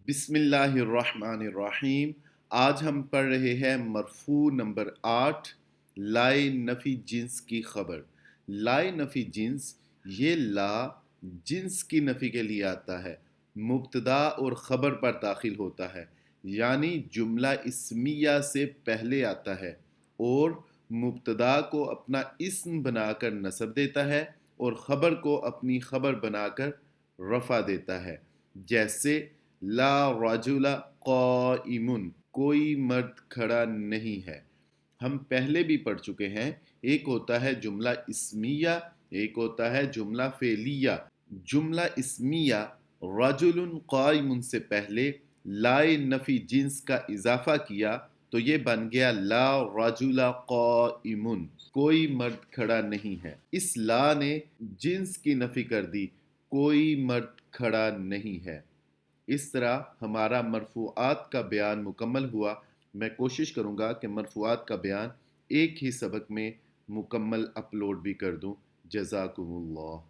بسم اللہ الرحمن الرحیم۔ آج ہم پڑھ رہے ہیں مرفوع نمبر 8 لائے نفی جنس کی خبر۔ لائے نفی جنس، یہ لا جنس کی نفی کے لیے آتا ہے، مبتدا اور خبر پر داخل ہوتا ہے، یعنی جملہ اسمیہ سے پہلے آتا ہے اور مبتدا کو اپنا اسم بنا کر نصب دیتا ہے اور خبر کو اپنی خبر بنا کر رفع دیتا ہے۔ جیسے لا رجل قائم، کوئی مرد کھڑا نہیں ہے۔ ہم پہلے بھی پڑھ چکے ہیں، ایک ہوتا ہے جملہ اسمیہ، ایک ہوتا ہے جملہ فعلیہ۔ جملہ اسمیہ رجل قائم سے پہلے لائے نفی جنس کا اضافہ کیا تو یہ بن گیا لا رجل قائم، کوئی مرد کھڑا نہیں ہے۔ اس لا نے جنس کی نفی کر دی، کوئی مرد کھڑا نہیں ہے۔ اس طرح ہمارا مرفوعات کا بیان مکمل ہوا۔ میں کوشش کروں گا کہ مرفوعات کا بیان ایک ہی سبق میں مکمل اپلوڈ بھی کر دوں۔ جزاکم اللہ۔